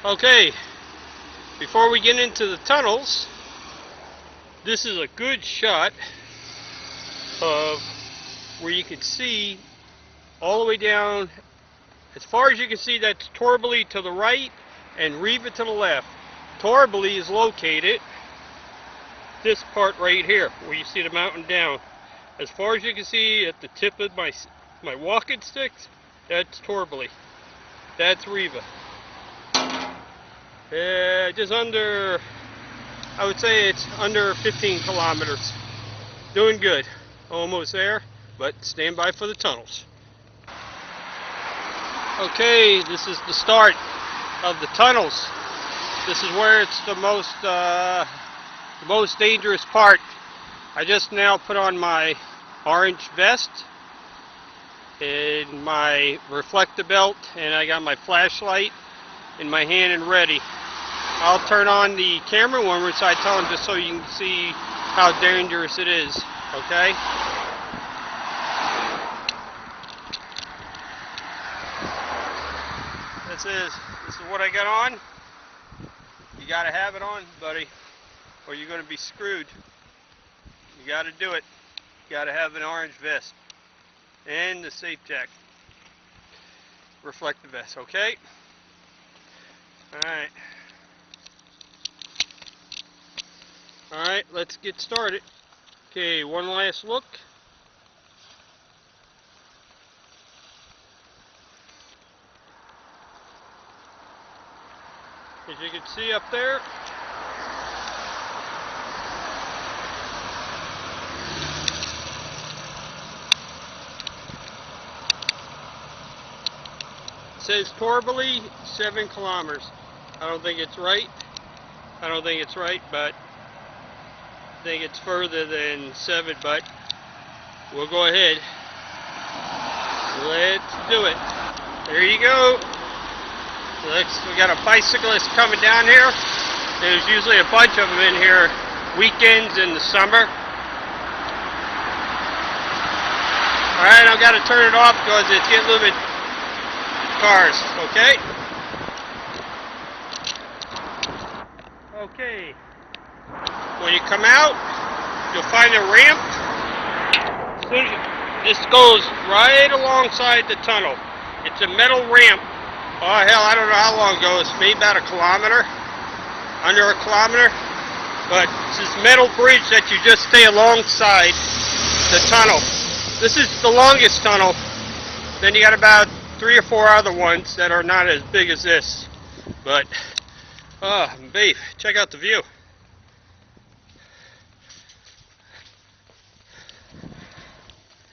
Okay, before we get into the tunnels, this is a good shot of where you can see all the way down. As far as you can see, that's Darby to the right and Riva to the left. Darby is located this part right here, where you see the mountain down. As far as you can see at the tip of my walking sticks, that's Darby. That's Riva. Just under, I would say it's under 15 kilometers. Doing good. Almost there, but stand by for the tunnels. Okay, this is the start of the tunnels. This is where it's the most dangerous part. I just now put on my orange vest and my reflector belt, and I got my flashlight in my hand and ready. I'll turn on the camera when we're inside tunnel just so you can see how dangerous it is, okay? This is what I got on. You gotta have it on, buddy, or you're gonna be screwed. You gotta do it. You gotta have an orange vest and the safe jacket, reflective vest, okay? Alright. Alright, let's get started. Okay, one last look. As you can see up there, it says Darby 7 kilometers. I don't think it's right. But I think it's further than 7, but we'll go ahead. Let's do it. There you go. We got a bicyclist coming down here. There's usually a bunch of them in here weekends in the summer. Alright, I've got to turn it off because it's getting a little bit cars, okay? Okay. When you come out, you'll find a ramp. This goes right alongside the tunnel. It's a metal ramp. Oh hell, I don't know how long ago. It's maybe about a kilometer, under a kilometer. But it's this metal bridge that you just stay alongside the tunnel. This is the longest tunnel. Then you got about 3 or 4 other ones that are not as big as this. But, babe, check out the view.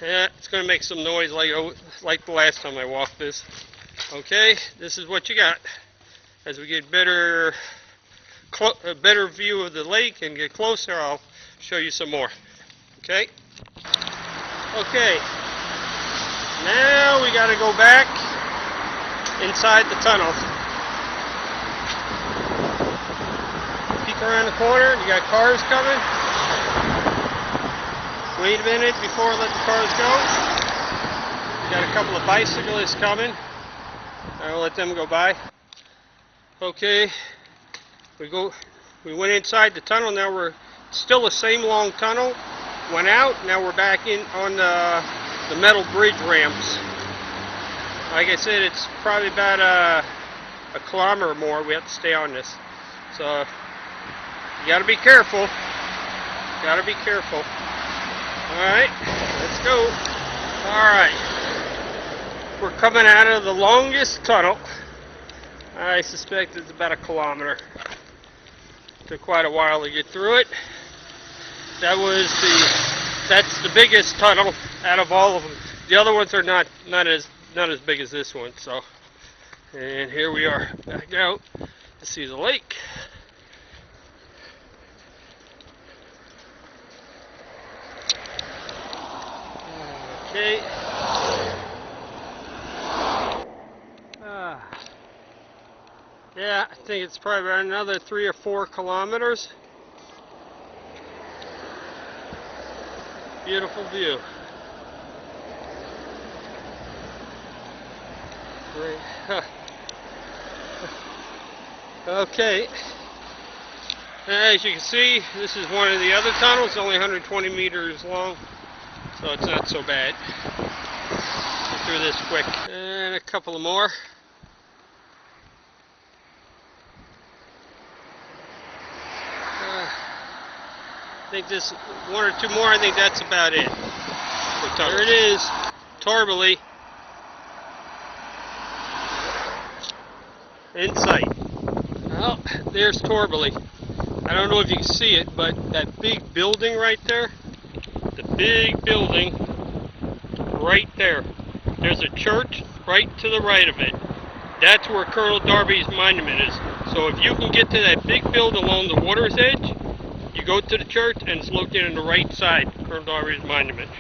Yeah, it's going to make some noise like the last time I walked this. Okay, this is what you got. As we get a better view of the lake and get closer, I'll show you some more. Okay? Okay. Now we got to go back inside the tunnel. Peek around the corner. You got cars coming. Wait a minute before I let the cars go. We got a couple of bicyclists coming. I'll let them go by. Okay, we went inside the tunnel. Now we're still the same long tunnel. Went out. Now we're back in on the metal bridge ramps. Like I said, it's probably about a kilometer or more. We have to stay on this. So you got to be careful. Got to be careful. All right, let's go. All right. We're coming out of the longest tunnel. I suspect it's about a kilometer. Took quite a while to get through it. That's the biggest tunnel out of all of them. The other ones are not as big as this one. So, and here we are back out to see the lake. Okay. Yeah, I think it's probably about another 3 or 4 kilometers. Beautiful view. Great. Okay, as you can see, this is one of the other tunnels, only 120 meters long, so it's not so bad. Get through this quick. And a couple of more. I think this one or two more. I think that's about it. There it is, Darby in sight. Well, there's Darby. I don't know if you can see it, but that big building right there, the big building right there. There's a church right to the right of it. That's where Colonel Darby's monument is. So if you can get to that big building along the water's edge, you go to the church and it's located on the right side, Colonel Darby's monument.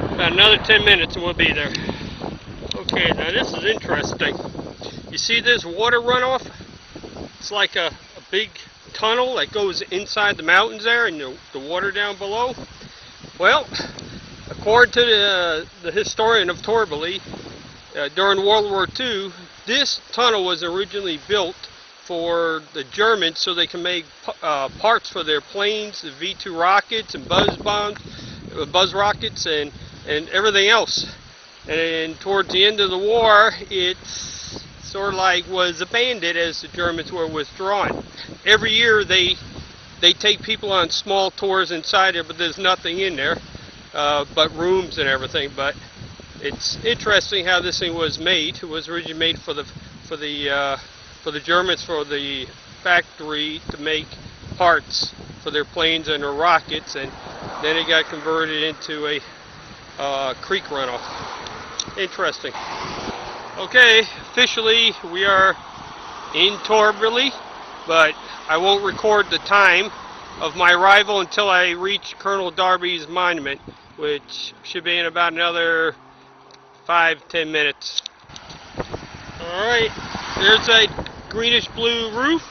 About another 10 minutes and we'll be there. Okay, now this is interesting. You see this water runoff? It's like a big tunnel that goes inside the mountains there and the water down below. Well, according to the historian of Darby, during World War II, this tunnel was originally built for the Germans so they can make parts for their planes, the V-2 rockets and buzz rockets and everything else. And towards the end of the war, it's sort of like was abandoned as the Germans were withdrawn. Every year they take people on small tours inside there, but there's nothing in there but rooms and everything. But it's interesting how this thing was made. It was originally made for the Germans, for the factory to make parts for their planes and their rockets, and then it got converted into a creek runoff. Interesting. Okay, officially we are in Darby, but I won't record the time of my arrival until I reach Colonel Darby's monument, which should be in about another 5-10 minutes. Alright, there's that greenish blue roof,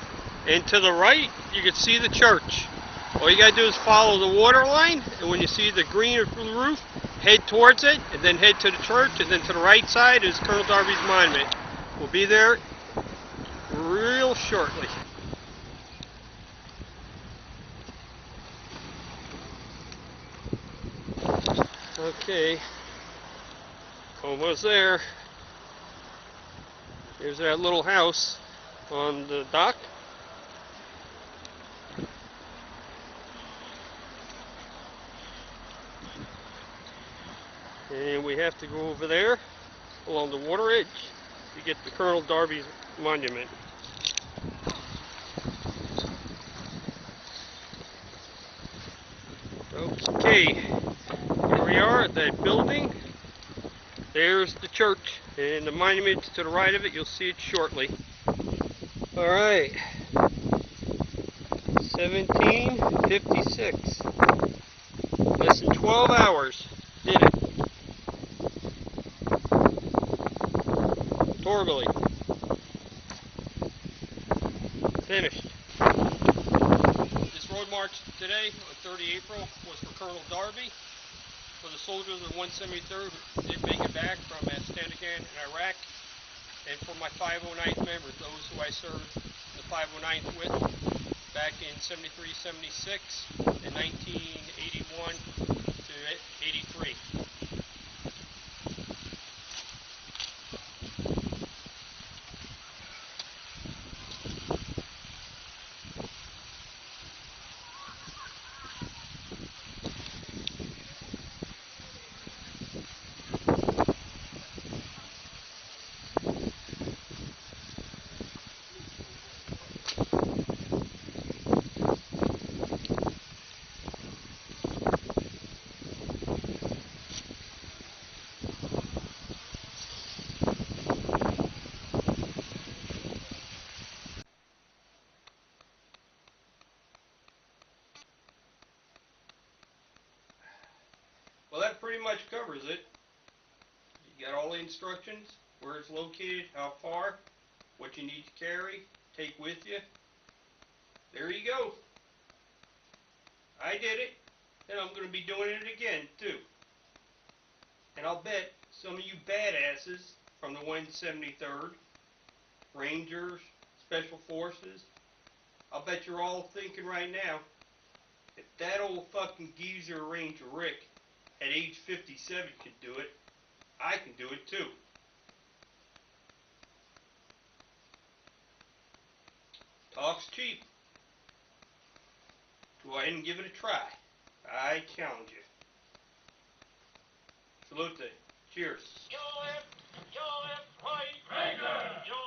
and to the right you can see the church. All you gotta do is follow the water line, and when you see the greenish blue roof, head towards it, and then head to the church, and then to the right side is Colonel Darby's monument. We'll be there real shortly. Okay, almost there. Here's that little house on the dock. And we have to go over there along the water edge to get to Colonel Darby's monument. Okay, here we are at that building. There's the church, and the monument's to the right of it. You'll see it shortly. Alright, 1756. Less than 12 hours. Did it. Darby. Finished. This road march today, on 30 April, was for Colonel Darby. For the soldiers of the 173rd who did make it back from Afghanistan and Iraq. And for my 509th members, those who I served the 509th with back in 73, 76, and 1981 to 83. Well, that pretty much covers it. You got all the instructions, where it's located, how far, what you need to carry, take with you. There you go. I did it, and I'm going to be doing it again, too. And I'll bet some of you badasses from the 173rd, Rangers, Special Forces. I'll bet you're all thinking right now, if that old fucking geezer Ranger Rick at age 57 can do it, I can do it too. Talk's cheap. Go ahead and give it a try. I challenge you. Salute. Cheers. Your left, right, Ranger.